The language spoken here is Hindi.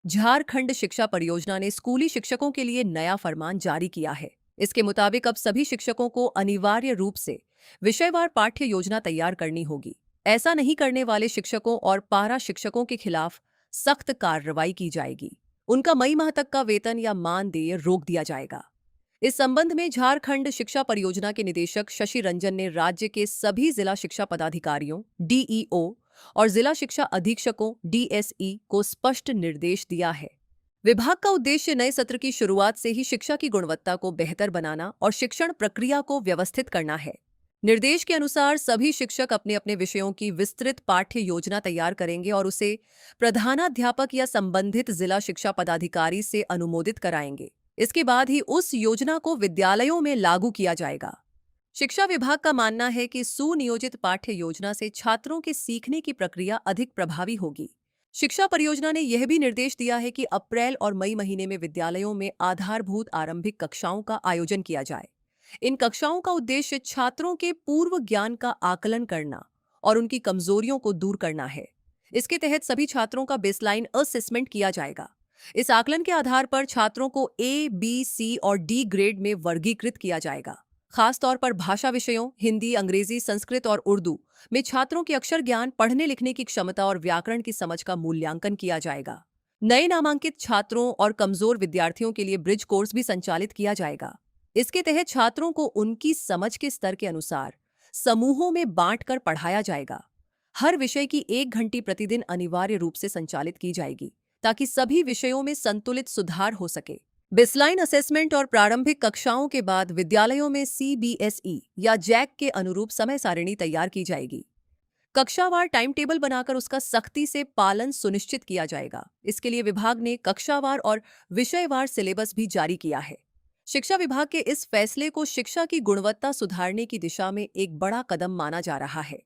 झारखंड शिक्षा परियोजना ने स्कूली शिक्षकों के लिए नया फरमान जारी किया है। इसके मुताबिक अब सभी शिक्षकों को अनिवार्य रूप से विषयवार पाठ्य योजना तैयार करनी होगी। ऐसा नहीं करने वाले शिक्षकों और पारा शिक्षकों के खिलाफ सख्त कार्रवाई की जाएगी। उनका मई माह तक का वेतन या मानदेय रोक दिया जाएगा। इस संबंध में झारखंड शिक्षा परियोजना के निदेशक शशि रंजन ने राज्य के सभी जिला शिक्षा पदाधिकारियों डीईओ और जिला शिक्षा अधीक्षकों डीएसई को स्पष्ट निर्देश दिया है। विभाग का उद्देश्य नए सत्र की शुरुआत से ही शिक्षा की गुणवत्ता को बेहतर बनाना और शिक्षण प्रक्रिया को व्यवस्थित करना है। निर्देश के अनुसार सभी शिक्षक अपने अपने विषयों की विस्तृत पाठ्य योजना तैयार करेंगे और उसे प्रधानाध्यापक या संबंधित जिला शिक्षा पदाधिकारी से अनुमोदित कराएंगे। इसके बाद ही उस योजना को विद्यालयों में लागू किया जाएगा। शिक्षा विभाग का मानना है कि सुनियोजित पाठ्य योजना से छात्रों के सीखने की प्रक्रिया अधिक प्रभावी होगी। शिक्षा परियोजना ने यह भी निर्देश दिया है कि अप्रैल और मई महीने में विद्यालयों में आधारभूत आरंभिक कक्षाओं का आयोजन किया जाए। इन कक्षाओं का उद्देश्य छात्रों के पूर्व ज्ञान का आकलन करना और उनकी कमजोरियों को दूर करना है। इसके तहत सभी छात्रों का बेसलाइन असेसमेंट किया जाएगा। इस आकलन के आधार पर छात्रों को ए, बी, सी और डी ग्रेड में वर्गीकृत किया जाएगा। खास तौर पर भाषा विषयों हिंदी, अंग्रेजी, संस्कृत और उर्दू में छात्रों के अक्षर ज्ञान, पढ़ने लिखने की क्षमता और व्याकरण की समझ का मूल्यांकन किया जाएगा। नए नामांकित छात्रों और कमजोर विद्यार्थियों के लिए ब्रिज कोर्स भी संचालित किया जाएगा। इसके तहत छात्रों को उनकी समझ के स्तर के अनुसार समूहों में बांटकर पढ़ाया जाएगा। हर विषय की 1 घंटी प्रतिदिन अनिवार्य रूप से संचालित की जाएगी ताकि सभी विषयों में संतुलित सुधार हो सके। बेसलाइन असेसमेंट और प्रारंभिक कक्षाओं के बाद विद्यालयों में सीबीएसई या जैक के अनुरूप समय सारिणी तैयार की जाएगी। कक्षावार टाइम टेबल बनाकर उसका सख्ती से पालन सुनिश्चित किया जाएगा। इसके लिए विभाग ने कक्षावार और विषयवार सिलेबस भी जारी किया है। शिक्षा विभाग के इस फैसले को शिक्षा की गुणवत्ता सुधारने की दिशा में एक बड़ा कदम माना जा रहा है।